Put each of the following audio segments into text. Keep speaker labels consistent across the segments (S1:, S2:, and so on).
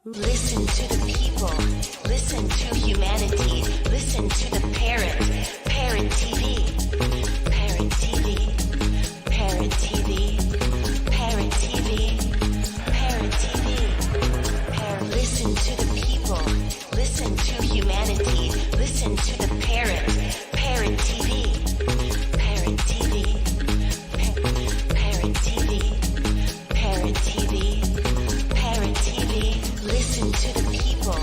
S1: Listen to the people. Listen to humanity. Listen to the parrot. Parrot TV. Parrot TV. Parrot TV. Parrot TV. Parrot TV. Parrot. Listen to the people. Listen to humanity. Listen to the parrot. Parrot TV. Parrot TV. Parrot TV. Parrot TV. Parrot TV. Listen to the people.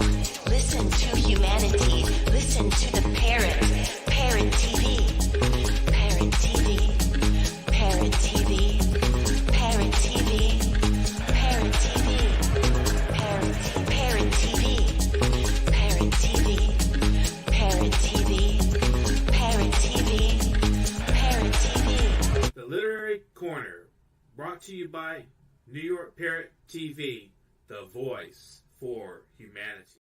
S1: Listen to humanity. Listen to the parrot. Parrot TV. Parrot TV. Parrot TV. Parrot TV. Parrot TV. Parrot TV. Parrot TV. Parrot TV. Parrot TV. Parrot TV.
S2: The Literary Corner, brought to you by New York Parrot TV, the voice for humanity.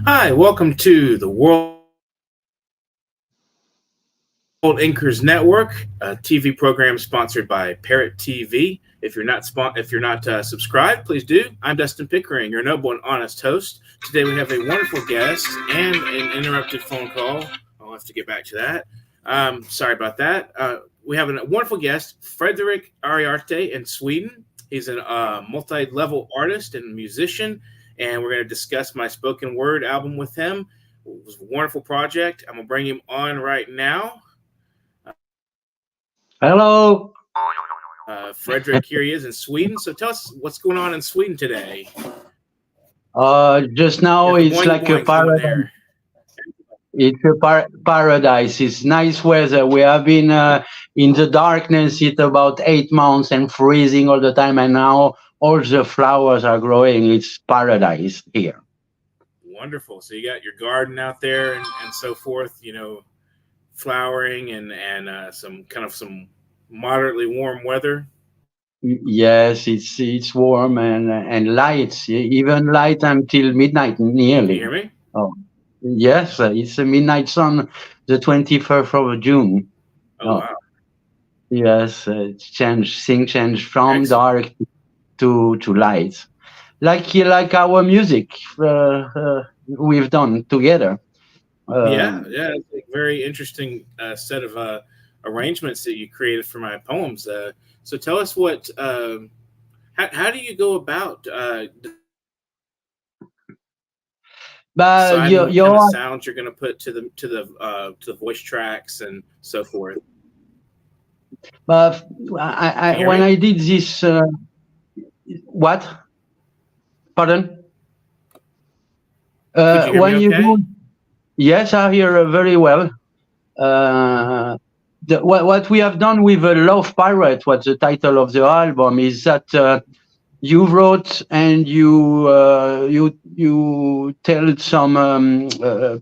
S2: Hi, welcome to the World Anchors Network, a TV program sponsored by Parrot TV. If you're not subscribed, please do. I'm Dustin Pickering, your noble and honest host. Today we have a wonderful guest and an interrupted phone call. I'll have to get back to that. Sorry about that. We have a wonderful guest, Frederic Iriarte in Sweden. He's a multi-level artist and musician, and we're going to discuss my spoken word album with him. It was a wonderful project. I'm going to bring him on right now.
S3: Hello.
S2: Frederic, here he is in Sweden. So tell us what's going on in Sweden today.
S3: Just now it's like a paradise. It's a paradise. It's nice weather. We have been in the darkness. It's about 8 months and freezing all the time. And now all the flowers are growing. It's paradise here.
S2: Wonderful. So you got your garden out there and so forth, you know, flowering and some moderately warm weather.
S3: Yes, it's warm and light, even light until midnight nearly.
S2: Can you hear me?
S3: Oh. Yes, it's a midnight sun, the 21st of June.
S2: Oh, wow.
S3: Yes, things change from dark to light, like our music we've done together.
S2: It's a very interesting set of arrangements that you created for my poems. So tell us what, how do you go about
S3: but your
S2: sounds you're going to put to the voice tracks and so forth?
S3: But when I did this, what? Pardon? When you do, yes, I hear very well. What we have done with Love Parrot, what the title of the album is, that you wrote and you tell some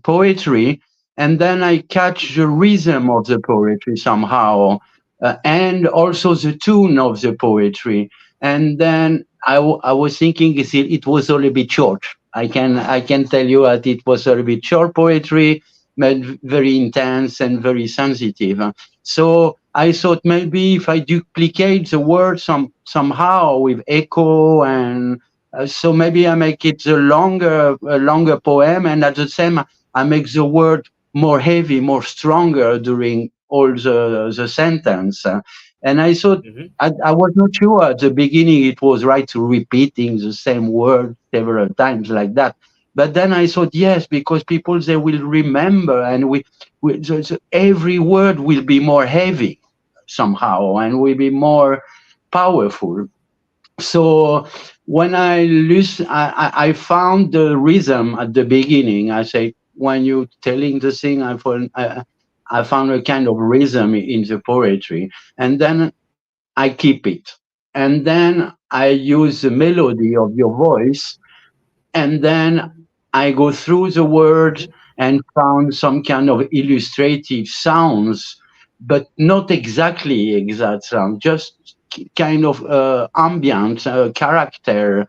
S3: poetry, and then I catch the rhythm of the poetry somehow, and also the tune of the poetry. And then I was thinking it was a little bit short. I can tell you that it was a little bit short poetry, but very intense and very sensitive. So I thought maybe if I duplicate the word somehow with echo, and so maybe I make it a longer poem, and at the same I make the word more heavy, more stronger during all the sentence. And I thought I was not sure at the beginning it was right to repeating the same word several times like that. But then I thought, yes, because people, they will remember, and every word will be more heavy somehow and will be more powerful. So when I listen, I found the rhythm at the beginning. I say, when you're telling the thing, I found a kind of rhythm in the poetry, and then I keep it. And then I use the melody of your voice, and then I go through the words and found some kind of illustrative sounds, but not exactly exact sound, just kind of ambient character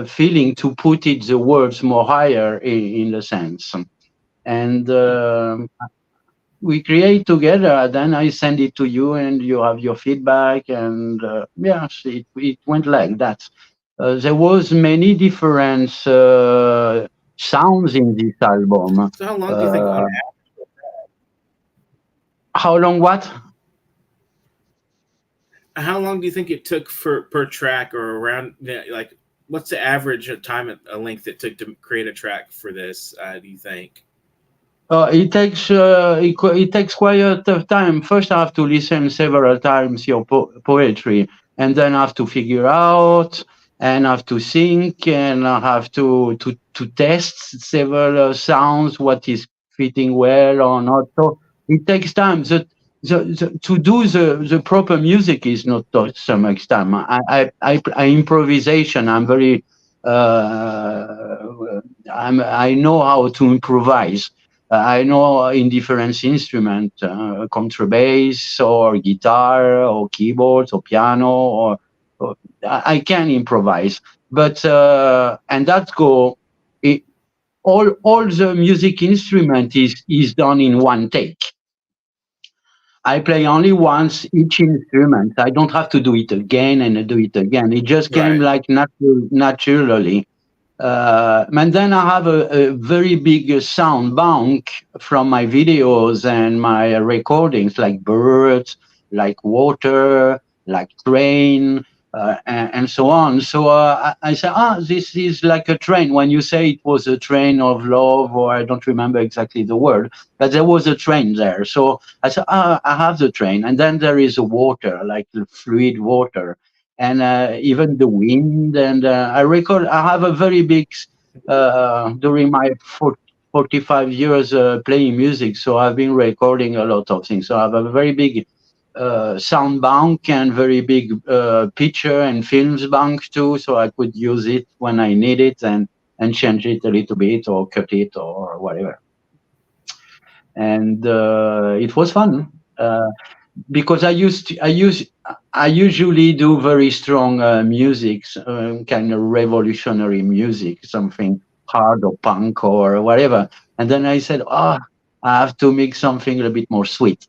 S3: feeling to put it the words more higher in the sense. And we create together, then I send it to you and you have your feedback, and yes, it went like that. there was many different sounds in this album.
S2: So how long do you think on
S3: How long? What?
S2: how long do you think it took for per track or around like what's the average time a length it took to create a track for this? Do you think?
S3: It takes quite a tough time. First, I have to listen several times your poetry, and then I have to figure out, and I have to think, and I have to test several sounds, what is fitting well or not. So it takes time. To do the proper music is not so much time. I improvisation. I'm very I know how to improvise. I know in different instruments, contrabass or guitar or keyboards or piano, or I can improvise. But and that's go. It, all the music instrument is done in one take. I play only once each instrument. I don't have to do it again and do it again. It just came
S2: Right.
S3: like naturally. And then I have a very big sound bank from my videos and my recordings, like birds, like water, like train, and so on. So I say, this is like a train. When you say it was a train of love, or I don't remember exactly the word, but there was a train there. So I said, I have the train. And then there is a water, like the fluid water, and even the wind. And I record, I have a very big, during my 45 years playing music, so I've been recording a lot of things. So I have a very big sound bank and very big picture and films bank too, so I could use it when I need it and change it a little bit or cut it or whatever. And it was fun. Because I usually do very strong music, kind of revolutionary music, something hard or punk or whatever. And then I said, I have to make something a little bit more sweet.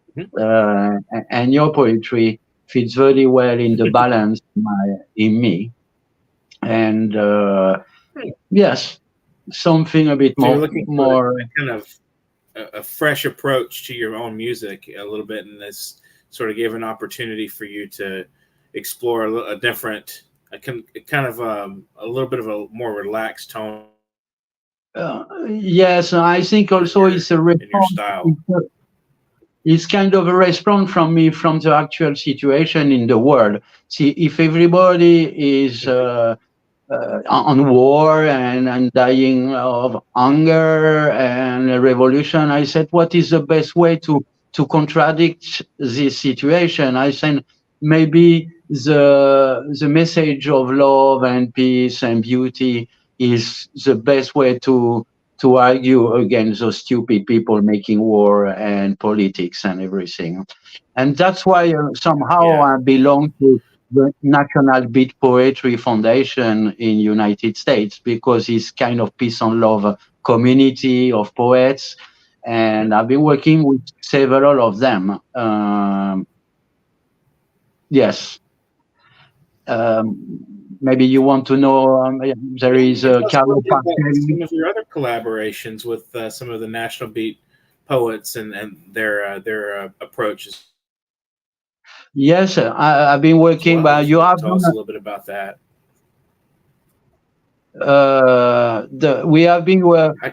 S3: And your poetry fits very well in the balance in me. And yes, something a bit
S2: So you're
S3: more
S2: looking for a kind of a fresh approach to your own music a little bit, and this sort of gave an opportunity for you to explore a different, a kind of a little bit of a more relaxed tone
S3: yes, I think also it's a
S2: in your
S3: response.
S2: style.
S3: It's kind of a response from me from the actual situation in the world. See, if everybody is on war and dying of hunger and a revolution, I said, what is the best way to contradict this situation? I said, maybe the message of love and peace and beauty is the best way to argue against those stupid people making war and politics and everything. And that's why somehow I belong to the National Beat Poetry Foundation in United States, because it's kind of peace and love community of poets. And I've been working with several of them. Yes. Maybe you want to know, there is
S2: Tell us a
S3: Carlo
S2: little bit about
S3: Pacelli.
S2: some of your other collaborations with some of the National Beat poets and their approaches.
S3: Yes, I've been working,
S2: Well,
S3: but
S2: if
S3: you
S2: you
S3: have
S2: want to tell us a little bit about that.
S3: we have been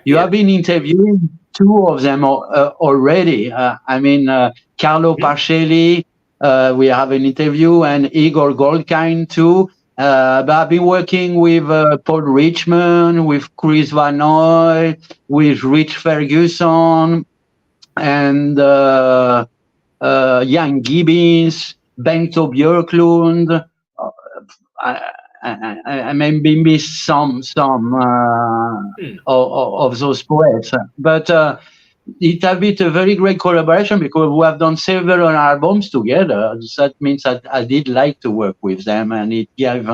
S3: you have been interviewing two of them already. I mean, Carlo Pacelli, we have an interview, and Igor Goldkind too. But I've been working with Paul Richmond, with Chris Van Noy, with Rich Ferguson, and Jan Gibbons, Bento Björklund. I maybe missed some of those poets, but it has been a very great collaboration because we have done several albums together. That means that I did like to work with them, and it gave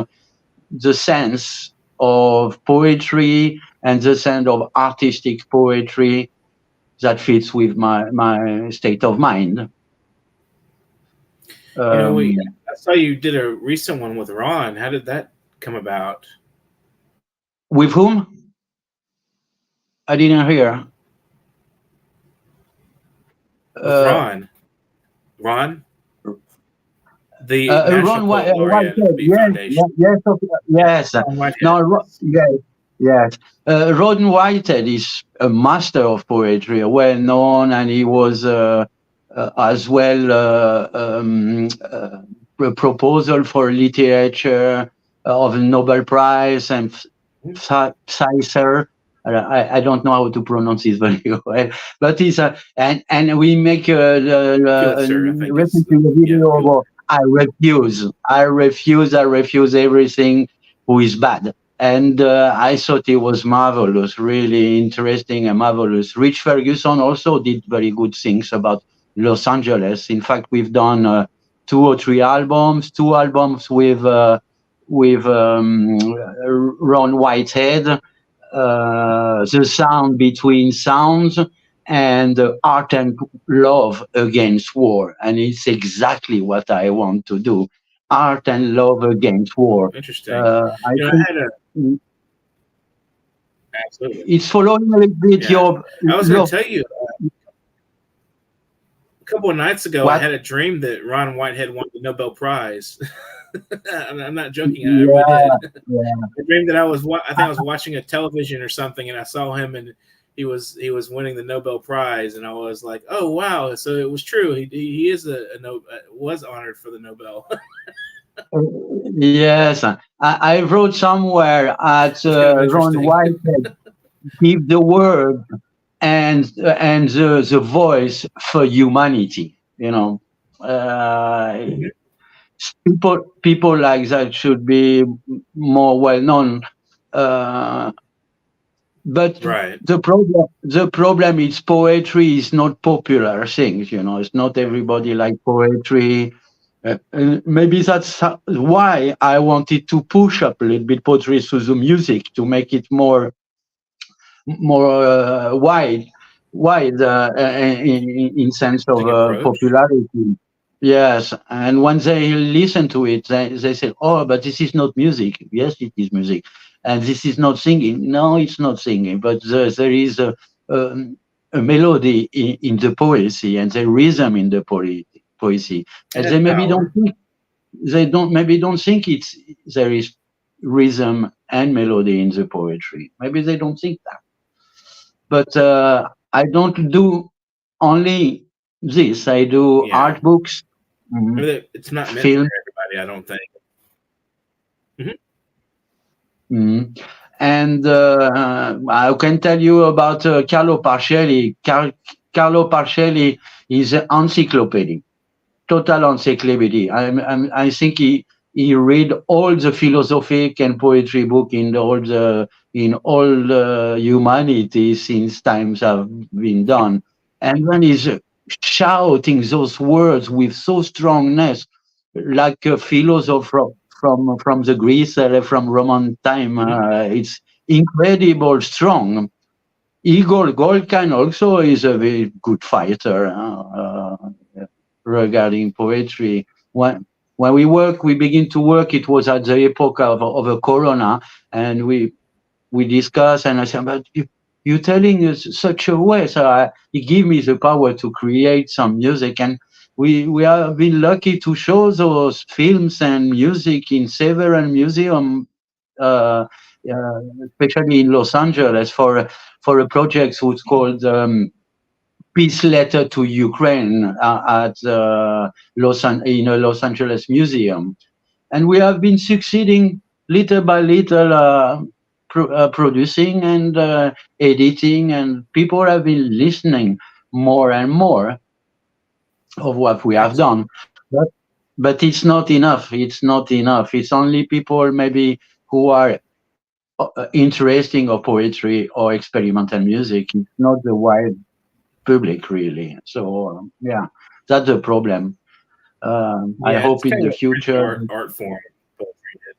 S3: the sense of poetry and the sense of artistic poetry that fits with my state of mind.
S2: I saw you did a recent one with Ron. How did that come about?
S3: With whom? I didn't hear.
S2: With Ron, the National
S3: Ron
S2: Poet Laureate of the
S3: Whitehead,
S2: Beat Foundation.
S3: yes.
S2: Ron Whitehead.
S3: No, yes. Ron Whitehead is a master of poetry, well known, and he was as well a proposal for literature of a Nobel Prize and Pfizer. I don't know how to pronounce it very well, but he's and we make
S2: Pulitzer, I think it's
S3: recently a video
S2: Pulitzer.
S3: about I refuse everything who is bad. And I thought it was marvelous, really interesting and marvelous. Rich Ferguson also did very good things about Los Angeles. In fact, we've done 2 or 3 albums with Ron Whitehead, The Sound Between Sounds, and Art and Love Against War. And it's exactly what I want to do. Art and love against war.
S2: Interesting.
S3: I
S2: You know,
S3: think
S2: I had absolutely.
S3: it's following a little bit
S2: Yeah. I was going
S3: your
S2: to tell you, a couple of nights ago, I
S3: what?
S2: had a dream that Ron Whitehead won the Nobel Prize. I'm not joking. I
S3: Yeah,
S2: really did.
S3: yeah.
S2: I dreamed that I think I was watching a television or something, and I saw him, and he was winning the Nobel Prize, and I was like, oh wow! So it was true. He is was honored for the Nobel.
S3: Yes. I wrote somewhere at
S2: It's kind of
S3: Ron
S2: interesting.
S3: Whitehead give the word and the voice for humanity. You know, people like that should be more well known. But
S2: Right.
S3: the problem is poetry is not popular things. You know, it's not everybody like poetry. Maybe that's why I wanted to push up a little bit poetry through the music to make it more wide in sense of
S2: Interesting approach.
S3: popularity. Yes, and when they listen to it, they say, "Oh, but this is not music." Yes, it is music, and this is not singing. No, it's not singing, but there is a melody in the poesy and the rhythm in the poesy, and
S2: It
S3: they
S2: has
S3: maybe
S2: power.
S3: don't think it's there is rhythm and melody in the poetry. Maybe they don't think that. But I don't do only this. I do
S2: Yeah.
S3: art books,
S2: I mean, it's not meant
S3: film.
S2: for everybody, I don't think.
S3: And I can tell you about Carlo Parcelli. Carlo Parcelli is an encyclopedia, total encyclopedia. I think he read all the philosophic and poetry book in all the humanity since times have been done, and when he's shouting those words with so strongness, like a philosopher from the Greece, from Roman time, it's incredible strong. Igor Golkan also is a very good fighter regarding poetry. When we begin to work, it was at the epoch of a corona, and we discuss, and I said, but you're telling us such a way. So he gave me the power to create some music, and we have been lucky to show those films and music in several museums, especially in Los Angeles for a project who's called Peace Letter to Ukraine at in a Los Angeles museum. And we have been succeeding little by little, producing and editing, and people have been listening more and more of what we have done. But it's not enough. It's not enough. It's only people maybe who are interesting of poetry or experimental music. It's not the wide public, really. So yeah, that's the problem. I
S2: Yeah,
S3: hope
S2: it's
S3: in
S2: kind
S3: the
S2: of a strange
S3: future.
S2: art form. Poetry is.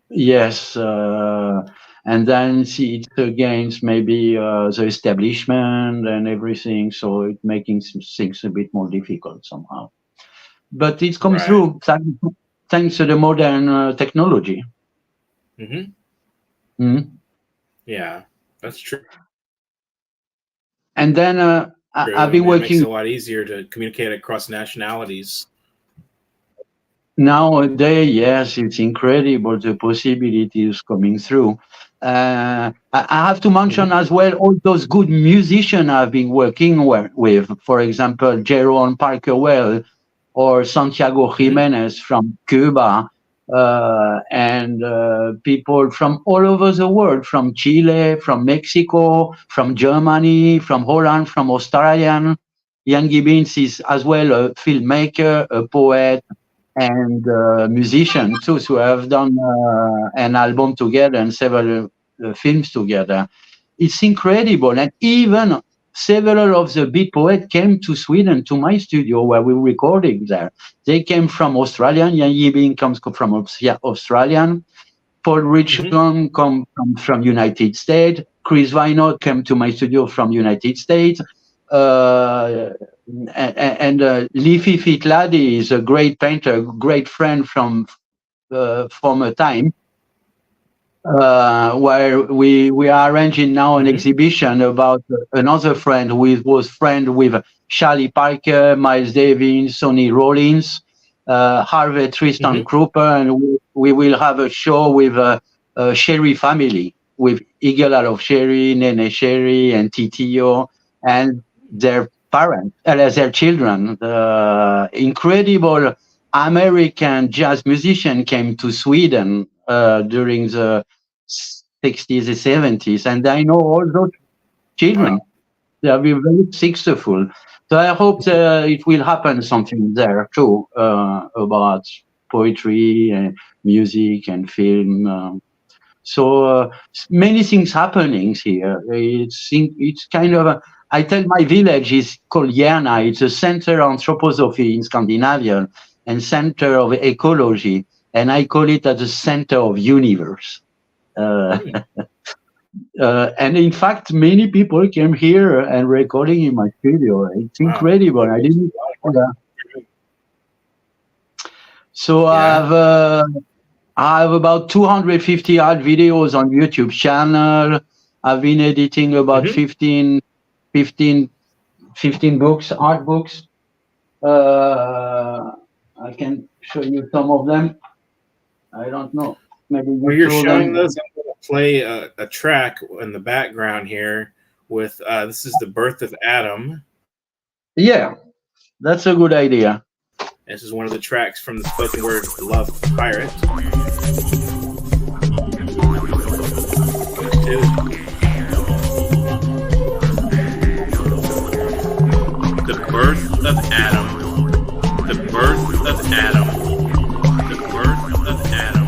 S3: Yes, and then see it against maybe the establishment and everything, so it making things a bit more difficult somehow. But it's come
S2: Right.
S3: through. thanks to the modern technology.
S2: Yeah, that's true.
S3: And then I've been working.
S2: It makes it a lot easier to communicate across nationalities.
S3: Nowadays, yes, it's incredible the possibilities coming through. I have to mention as well all those good musicians I've been working with. For example, Jerome Parker Well or Santiago Jimenez from Cuba, and people from all over the world, from Chile, from Mexico, from Germany, from Holland, from Australia. Jan Gibbons is as well a filmmaker, a poet, and musician too, who have done an album together and several films together. It's incredible. And even several of the big poets came to Sweden, to my studio where we were recording there. They came from Australia. Jan Gibbons comes from Australian. Paul Richmond come from United States. Chris Wynot came to my studio from United States. And Leafy Fitladi is a great painter, great friend from former time, where we are arranging now an exhibition about another friend who was friend with Charlie Parker, Miles Davis, Sonny Rollins, Harvey Tristan Krupa, and we will have a show with Sherry family, with Eagle Out of Sherry, Nene Sherry, and Titio, and their parents, their children. Incredible American jazz musician came to Sweden during the 60s and 70s, and I know all those children. They have been very successful. So I hope it will happen something there too, about poetry and music and film. So many things happening here. It's kind of I tell my village is called Järna. It's a center of anthroposophy in Scandinavia and center of ecology, and I call it as the center of universe. And in fact, many people came here and recording in my studio. It's incredible. I didn't know that. So I have about 250 art videos on YouTube channel. I've been editing about 15 books, art books. I can show you some of them. I don't know. Maybe
S2: when you're showing those, I'm going to play a track in the background here with this is The Birth of Adam.
S3: Yeah, that's a good idea.
S2: This is one of the tracks from the spoken word Love Pirate. The birth of Adam. The birth of Adam. The birth of Adam.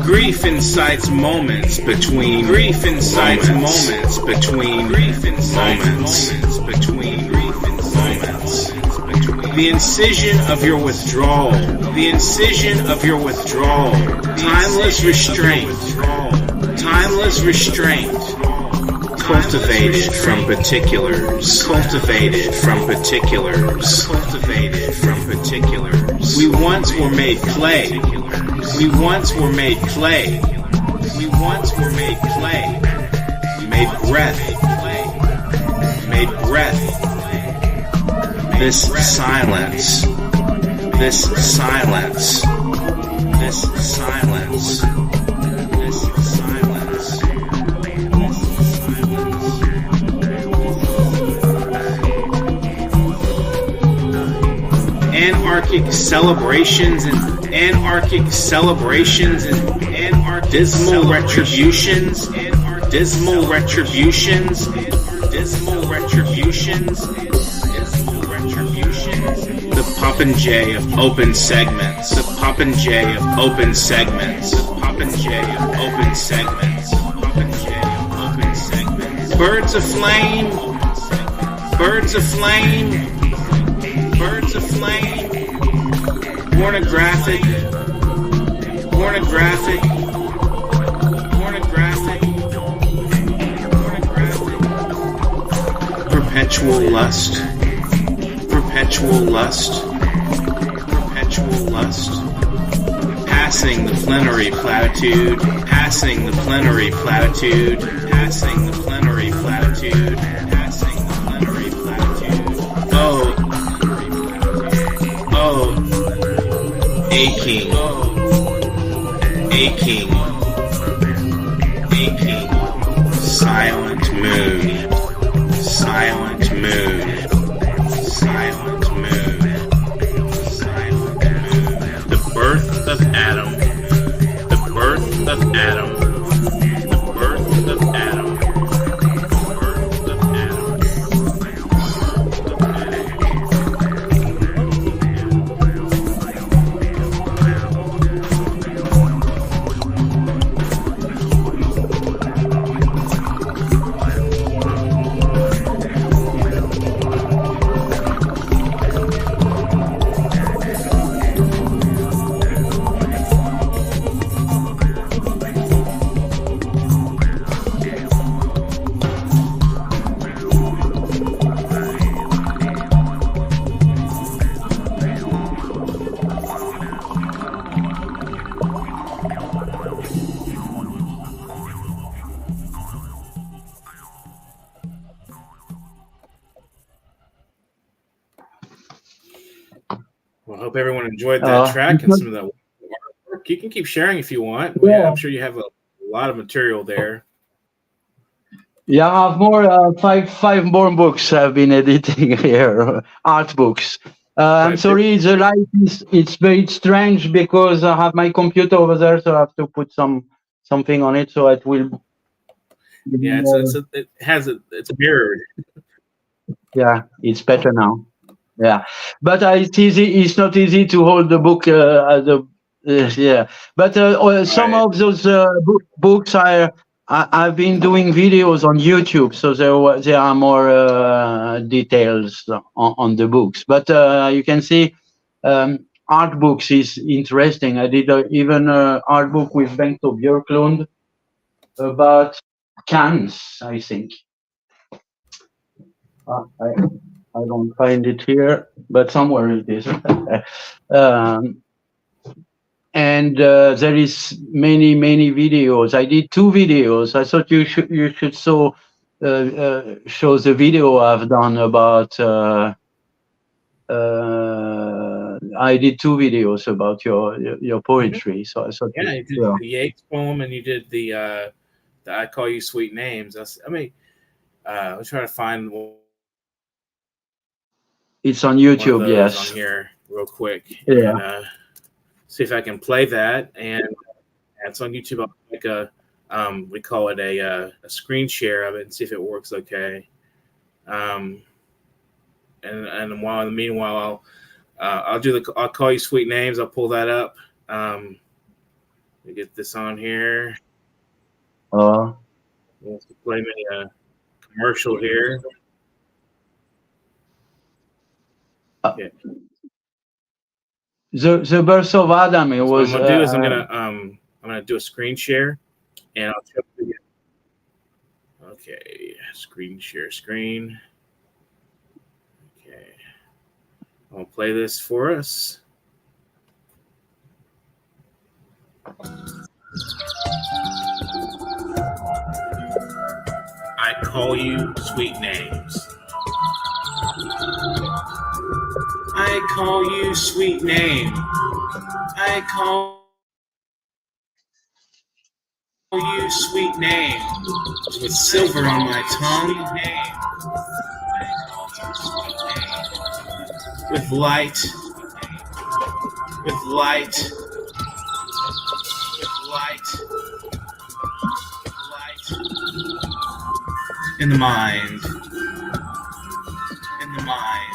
S2: Grief incites moments between. Grief incites moments between. Grief incites moments between. Grief incites moments between. The incision of your withdrawal. The incision of your withdrawal. Timeless restraint. Timeless restraint. Cultivated from particulars. Cultivated from particulars. Cultivated from particulars. We once were made clay. We once were made clay. We once were made clay. Made breath. Made breath. This silence. This silence. This silence. This silence. Anarchic celebrations and anarchic celebrations and dismal retributions, dismal retributions, dismal retributions, dismal retributions. The popinjay of open segments, the popinjay of open segments, the popinjay of open segments, the popinjay of open segments. Birds of flame, birds of flame, birds of flame. Pornographic, pornographic, pornographic, pornographic. Perpetual lust, perpetual lust, sexual lust, passing the plenary platitude, passing the plenary platitude, passing the plenary platitude, passing the plenary platitude. Oh, aching, aching, aching, silent moon, silent moon, silent moon, silent moon. The birth of Adam, the birth of Adam, the birth of Adam, the birth of Adam. Well, I hope everyone enjoyed that track and some of that artwork. You can keep sharing if you want.
S3: Yeah.
S2: I'm sure you have a lot of material there.
S3: Yeah, I have more five more books I've been editing here, art books. I'm sorry, the light it's very strange because I have my computer over there, so I have to put something on it so it will.
S2: Yeah, it's mirrored.
S3: Yeah, it's better now. Yeah, but it's not easy to hold the book yeah. But some of those books I've been doing videos on YouTube, so there are more details on the books. But you can see art books is interesting. I did even an art book with Bengt Björklund about cans, I think. I don't find it here, but somewhere it is. And there is many videos. I did 2 videos. I thought you should show the video I've done about. I did 2 videos about your poetry. So I thought.
S2: Yeah, you did the Yeats poem, and you did the "I Call You Sweet Names." Let's try to find.
S3: It's on YouTube, yes.
S2: On here, real quick.
S3: Yeah.
S2: And, see if I can play that, and it's on YouTube. I'll make we call it a screen share of it, and see if it works okay. And meanwhile, I'll call you sweet names. I'll pull that up. Let me get this on here. We'll play me a commercial here. Yeah.
S3: The birth of Adam. It was.
S2: What I'm gonna do is I'm gonna do a screen share, and I'll show you. Okay, screen share screen. Okay, I'll play this for us. I call you sweet names. I call you sweet name. I call you sweet name. With silver on my tongue. With light. With light. With light. Light. In the mind. In the mind.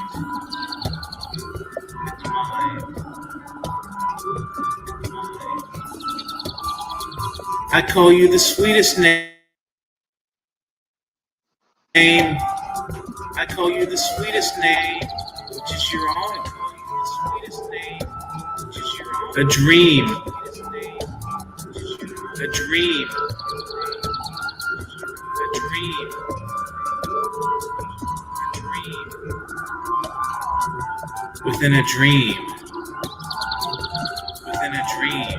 S2: I call you the sweetest name. I call you the sweetest name, which is your own. A dream. A dream. A dream. A dream. Within a dream. dream.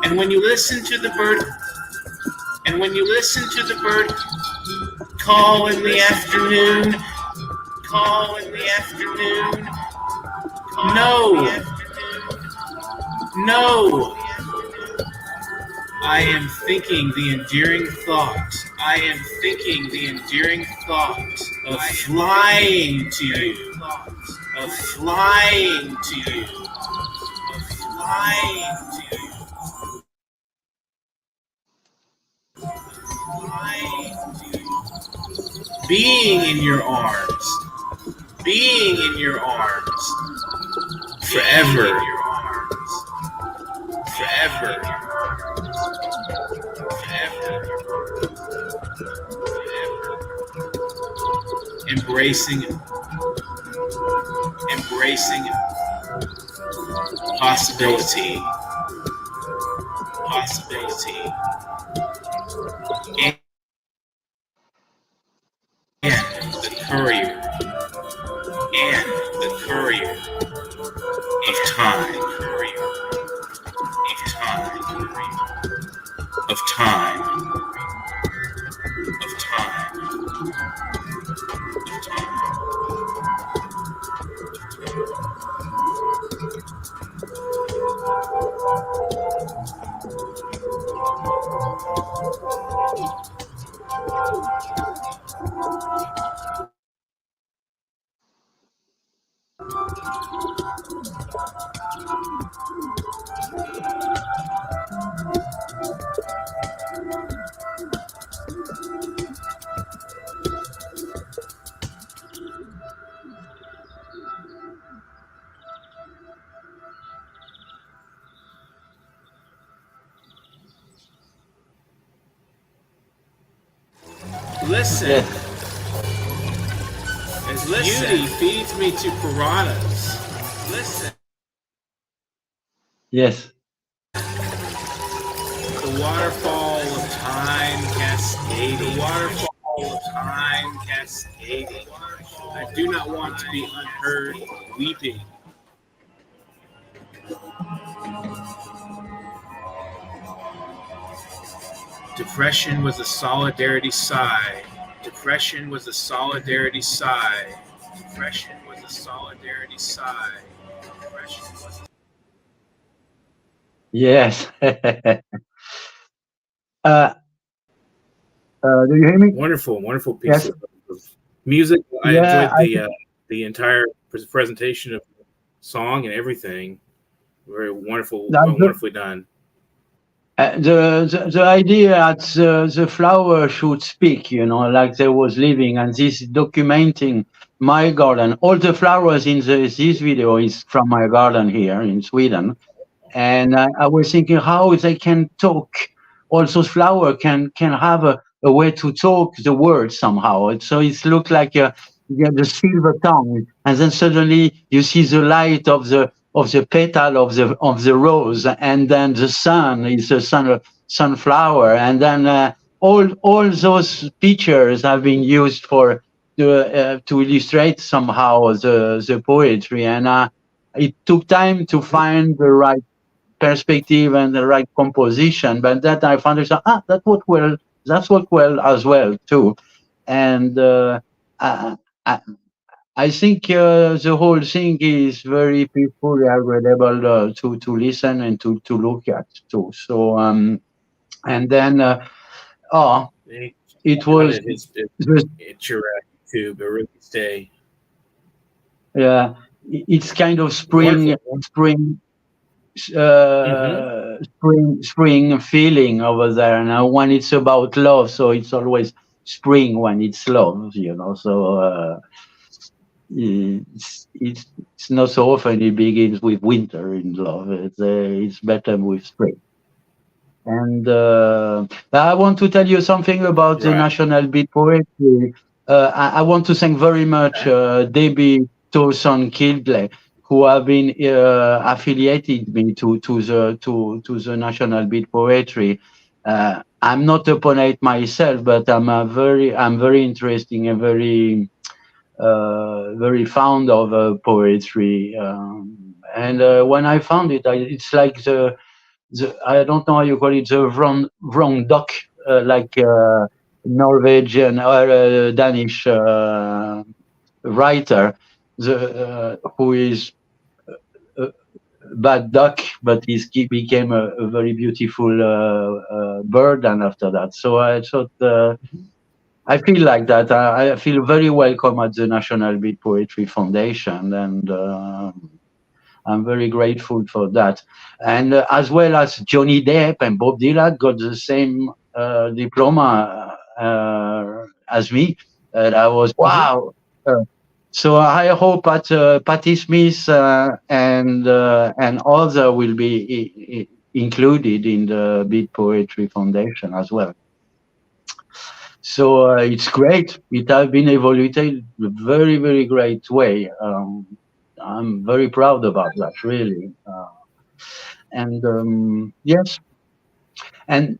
S2: And when you listen to the bird, call in the afternoon, no, I am thinking the endearing thought of flying to you. Being in your arms, forever. Embracing possibility, and the courier of time, Listen.
S3: Yes.
S2: As beauty feeds me to piranhas. Listen.
S3: Yes.
S2: The waterfall of time cascading. I do not want to be unheard weeping. Depression was a solidarity sigh.
S3: Yes. Do you hear me?
S2: Wonderful piece
S3: Yes.
S2: of music. I
S3: Yeah,
S2: enjoyed the entire presentation of the song and everything. Very wonderful, wonderfully done.
S3: The idea that the flower should speak, like they was living, and this documenting my garden. All the flowers in this video is from my garden here in Sweden, and I was thinking how they can talk. All those flowers can have a way to talk the words somehow. So it looks like you get the silver tongue, and then suddenly you see the light of the petal of the rose, and then the sun is the sunflower, and then all those pictures have been used to illustrate somehow the poetry, and it took time to find the right perspective and the right composition, but that I found that's what well as well too, and I think the whole thing is very peacefully agreeable to listen and to look at too. So and then it was
S2: It's your YouTube, but really stay.
S3: Yeah, it's kind of spring feeling over there. Now when it's about love, so it's always spring when it's love, so it's not so often it begins with winter in love. It's better with spring. And I want to tell you something about the National Beat Poetry. I want to thank very much Debbie Towson Kildley, who have been affiliated me to the National Beat Poetry. I'm not a poet myself, but I'm very interesting and very fond of poetry. And when I found it, it's like the I don't know how you call it, the wrong duck, like Norwegian or Danish writer, who is bad duck, but he became a very beautiful bird. And after that, so I thought, I feel like that. I feel very welcome at the National Beat Poetry Foundation, and I'm very grateful for that. And as well as Johnny Depp and Bob Dylan got the same diploma as me, and I was wow. So I hope that Patti Smith and others will be included in the Beat Poetry Foundation as well. So it's great. It has been evaluated in a very, very great way. I'm very proud about that, really. And yes, and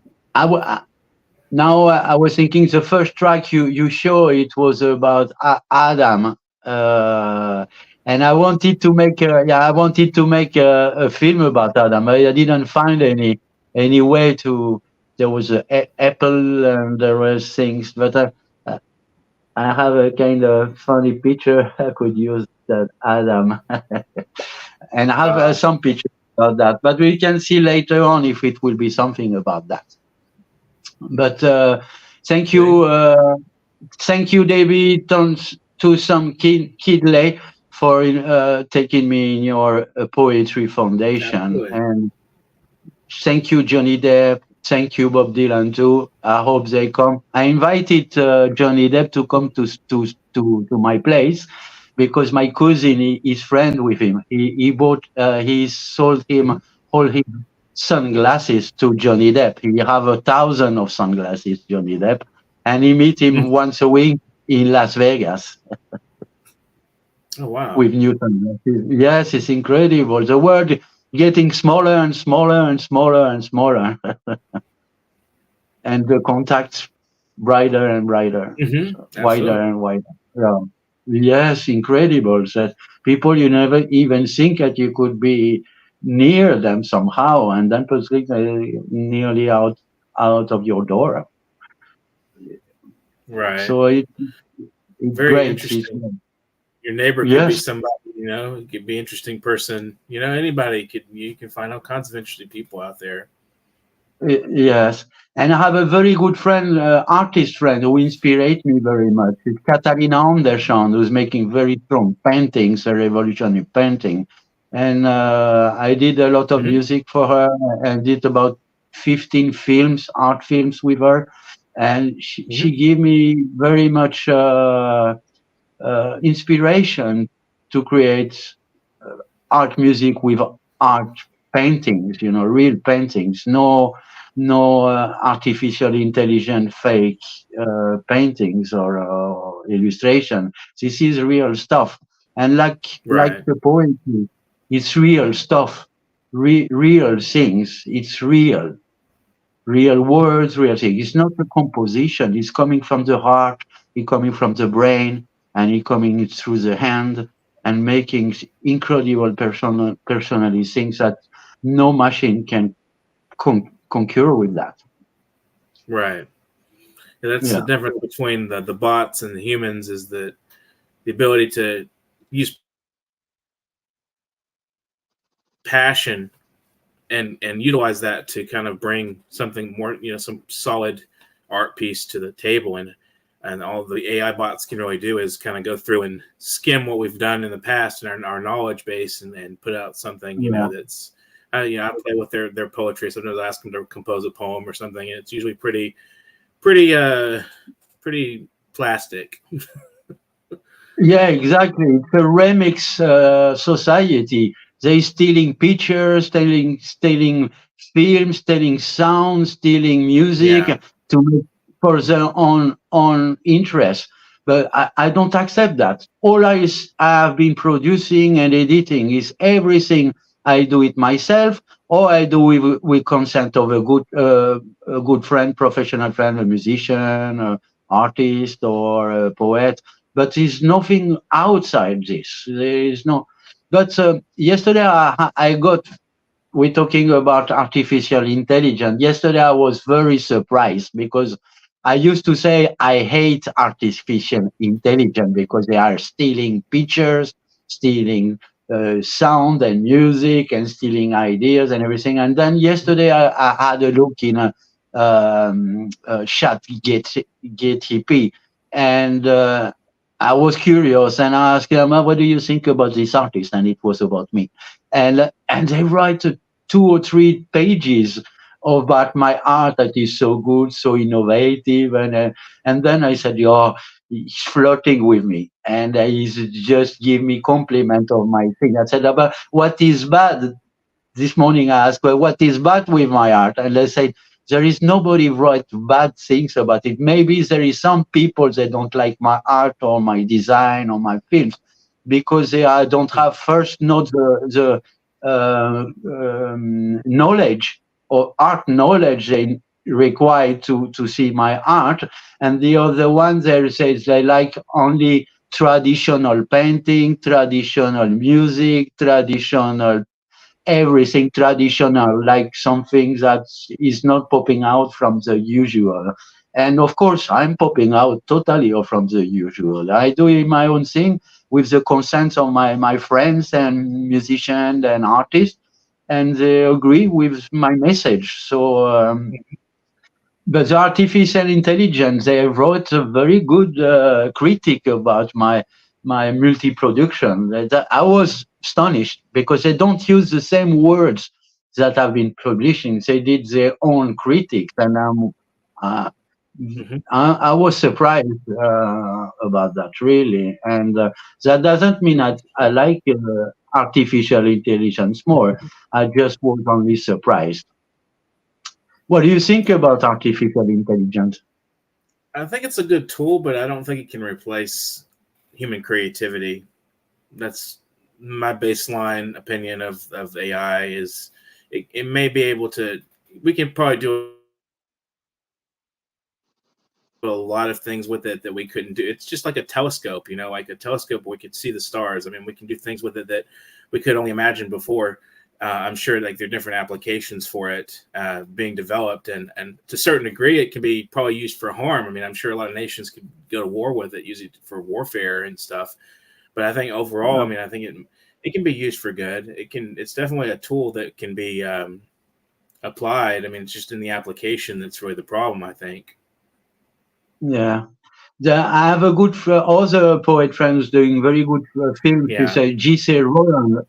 S3: now I was thinking the first track you show, it was about Adam, and I wanted to make a film about Adam. I didn't find any way to. There was a apple and there was things, but I have a kind of funny picture I could use, that Adam, and I have some pictures about that. But we can see later on if it will be something about that. But thank you, David, to some Kidley for taking me in your poetry foundation, and thank you, Johnny Depp. Thank you, Bob Dylan too. I hope they come. I invited Johnny Depp to come to my place, because my cousin is friend with him. He sold him all his sunglasses to Johnny Depp. He have 1,000 of sunglasses, Johnny Depp, and he meet him once a week in Las Vegas.
S2: Oh wow!
S3: With new sunglasses. Yes, it's incredible. The world getting smaller and smaller and smaller and smaller, and the contacts brighter and brighter, wider and wider. Yeah. Yes, incredible. That people you never even think that you could be near them somehow, and then they're nearly out of your door.
S2: Right.
S3: So it's
S2: very
S3: great.
S2: Interesting. Your neighbor could be somebody, it could be an interesting person. Anybody you can find all kinds of interesting people out there.
S3: Yes. And I have a very good friend, artist friend, who inspired me very much. It's Catalina Andersson, who's making very strong paintings, a revolutionary painting. And I did a lot of music for her, and did about 15 films, art films with her. And she gave me very much inspiration to create art music with art paintings, real paintings, no artificial intelligent fake paintings or illustration. This is real stuff, and like the poetry, it's real stuff, real things. It's real words, real things. It's not a composition. It's coming from the heart. It's coming from the brain, and it's coming through the hand, and making incredible personally things that no machine can concur with that.
S2: Right. Yeah, that's the difference between the bots and the humans, is that the ability to use passion and utilize that to kind of bring something more, some solid art piece to the table. And all the AI bots can really do is kind of go through and skim what we've done in the past and our knowledge base, and put out something, that's, I play with their poetry. Sometimes I ask them to compose a poem or something, and it's usually pretty plastic.
S3: Yeah, exactly. It's a remix society. They're stealing pictures, stealing films, stealing sounds, stealing music to make for their own interest. But I don't accept that. All I have been producing and editing is everything. I do it myself, or I do with consent of a good friend, professional friend, a musician, artist, or a poet. But there's nothing outside this. There is no. But yesterday I got. We're talking about artificial intelligence. Yesterday I was very surprised because I used to say I hate artificial intelligence because they are stealing pictures, stealing sound and music, and stealing ideas and everything. And then yesterday I had a look in a chat GTP, and I was curious, and I asked them, "What do you think about this artist?" And it was about me. And they write 2 or 3 pages about my art that is so good, so innovative, and then I said, "Oh, he's flirting with me, and he's just give me compliment of my thing." I said, "But what is bad?" This morning I asked, "Well, what is bad with my art?" And they said, "There is nobody write bad things about it. Maybe there is some people that don't like my art or my design or my films because they don't have first not the knowledge or art knowledge they require to see my art, and the other one there says they like only traditional painting, traditional music, traditional everything traditional, like something that is not popping out from the usual." And of course, I'm popping out totally from the usual. I do my own thing with the consent of my friends and musicians and artists, and they agree with my message. So, but the artificial intelligence, they wrote a very good critique about my multi-production. I was astonished because they don't use the same words that I've been publishing. They did their own critiques, and uh, I was surprised about that, really. And that doesn't mean I like artificial intelligence more. I just was only surprised. What do you think about artificial intelligence?
S2: I think it's a good tool, but I don't think it can replace human creativity. That's my baseline opinion of AI. Is it may be able to. We can probably do a lot of things with it that we couldn't do. It's just like a telescope, like a telescope we could see the stars. I mean, we can do things with it that we could only imagine before. I'm sure like there are different applications for it being developed, and to a certain degree, it can be probably used for harm. I mean, I'm sure a lot of nations could go to war with it, use it for warfare and stuff. But I think overall, I mean, I think it can be used for good. It's definitely a tool that can be applied. I mean, it's just in the application that's really the problem, I think.
S3: Yeah. I have a good other poet friends doing very good films. He
S2: Yeah.
S3: say G.C. Rodan,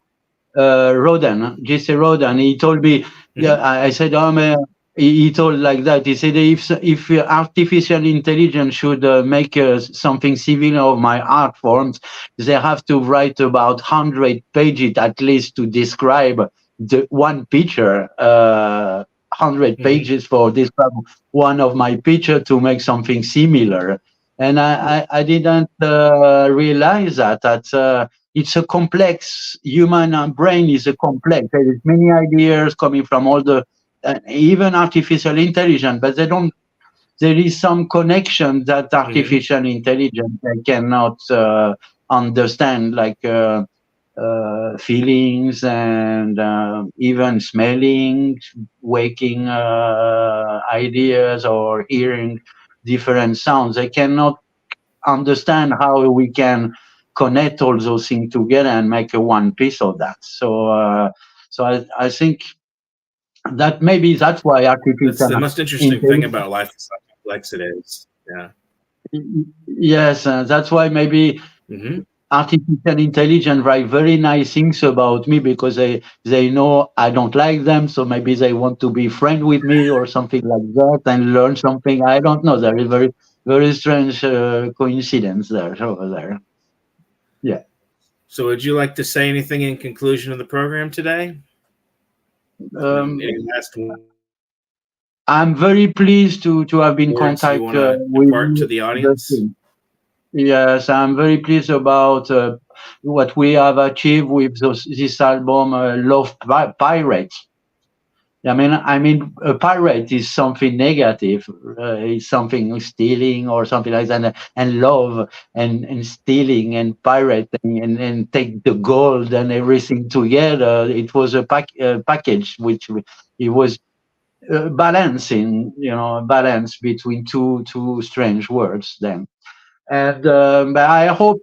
S3: J.C. Rodan. He told me, yeah, I said, oh man, he told like that. He said, if artificial intelligence should make something similar of my art forms, they have to write about 100 pages at least to describe the one picture. 100 pages for describe one of my picture to make something similar. And I didn't realize that it's a complex human brain is a complex. There is many ideas coming from all the even artificial intelligence, but they don't. There is some connection that artificial intelligence cannot understand, like feelings and even smelling, waking ideas or hearing different sounds. They cannot understand how we can connect all those things together and make a one piece of that. So, I think that maybe that's why artificial
S2: That's the most interesting thing about life is how complex it is. Yeah.
S3: Yes, that's why maybe artificial intelligence write very nice things about me because they know I don't like them, so maybe they want to be friend with me or something like that and learn something. I don't know. There is very strange coincidence there over there. Yeah.
S2: So, would you like to say anything in conclusion of the program today? Any last
S3: I'm very pleased to have been in
S2: words
S3: contact
S2: you want to
S3: with
S2: impart to the audience?
S3: Yes, I'm very pleased about what we have achieved with this album, Love Pirates. I mean, a pirate is something negative. It's something stealing or something like that, and love and stealing and pirating and take the gold and everything together. It was a package which it was balancing, balance between two strange words then. And but I hope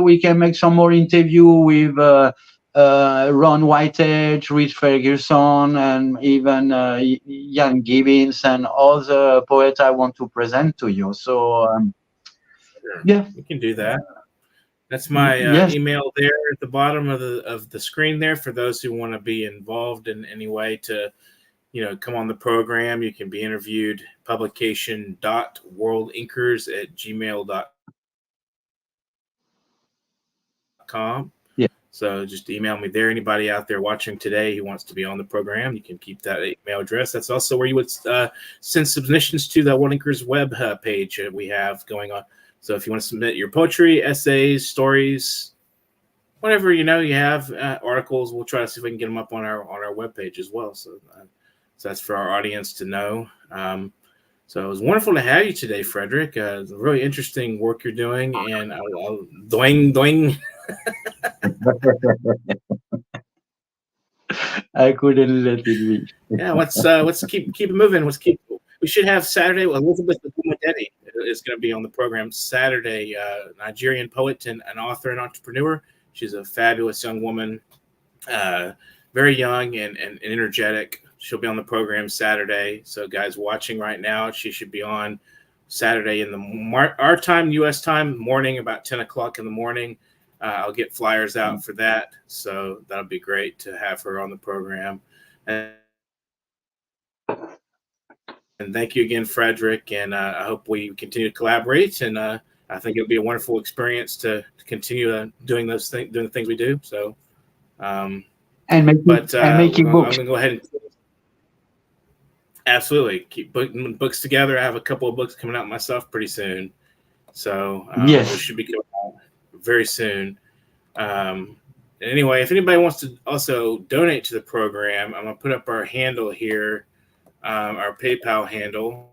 S3: we can make some more interview with Ron Whitehead, Rich Ferguson, and even Ian Gibbons and other poets I want to present to you. So
S2: Sure.
S3: yeah,
S2: We can do that. That's my
S3: yes,
S2: email there at the bottom of the screen there for those who want to be involved in any way to come on the program. You can be interviewed. publication.worldinкers@gmail.com.
S3: yeah.
S2: So just email me there. Anybody out there watching today who wants to be on the program, you can keep that email address. That's also where you would send submissions to the World Inkers web page we have going on. So if you want to submit your poetry, essays, stories, whatever you have, articles, we'll try to see if we can get them up on our webpage as well. So that's for our audience to know. So it was wonderful to have you today, Frederic. It's really interesting work you're doing, and I'll doing.
S3: I couldn't let it be.
S2: Yeah, let's keep it moving. We should have Saturday. Elizabeth Abumadedi is going to be on the program Saturday. Nigerian poet and an author and entrepreneur. She's a fabulous young woman, very young and energetic. She'll be on the program Saturday. So guys watching right now, she should be on Saturday in our time, U.S. time, morning, about 10 o'clock in the morning. I'll get flyers out for that. So that'll be great to have her on the program. And thank you again, Frederic. And I hope we continue to collaborate. And I think it'll be a wonderful experience to continue doing the things we do. So,
S3: and making books.
S2: I'm going to go ahead and absolutely keep putting books together. I have a couple of books coming out myself pretty soon. So
S3: yes,
S2: those should be coming out very soon. Anyway, if anybody wants to also donate to the program, I'm going to put up our handle here, our PayPal handle.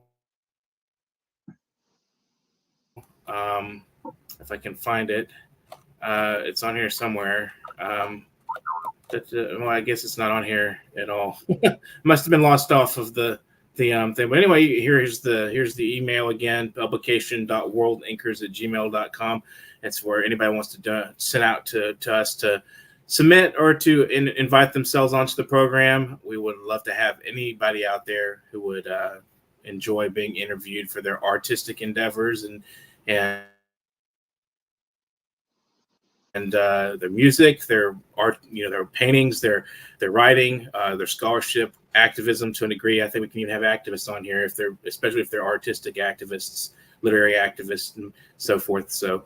S2: If I can find it, it's on here somewhere. Well, I guess it's not on here at all. Must have been lost off of the thing. But anyway, here's the email again: publication.worldinkers@gmail.com. It's where anybody wants to send out to us to submit or to invite themselves onto the program. We would love to have anybody out there who would enjoy being interviewed for their artistic endeavors and their music, their art, their paintings, their writing, their scholarship, activism to a degree. I think we can even have activists on here especially if they're artistic activists, literary activists, and so forth. So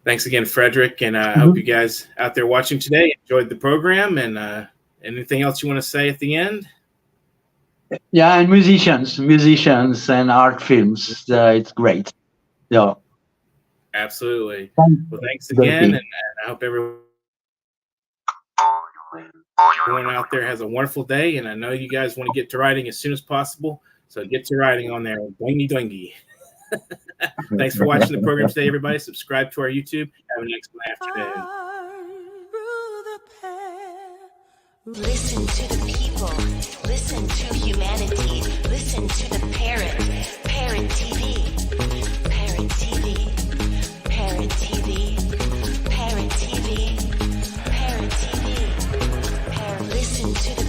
S2: thanks again, Frederic, and I hope you guys out there watching today enjoyed the program. And anything else you want to say at the end?
S3: Yeah, and musicians and art films. It's great. Yeah.
S2: Absolutely. Well, thanks again, and I hope everyone out there has a wonderful day. And I know you guys want to get to writing as soon as possible, so get to writing on there. Doingy doingy. Thanks for watching the program today, everybody. Subscribe to our YouTube. Have an excellent afternoon.
S1: Listen to the people. Listen to humanity. Listen to the Parrot. Parrot TV. Parrot TV. Parrot TV. Parrot TV. Parrot TV. Listen to the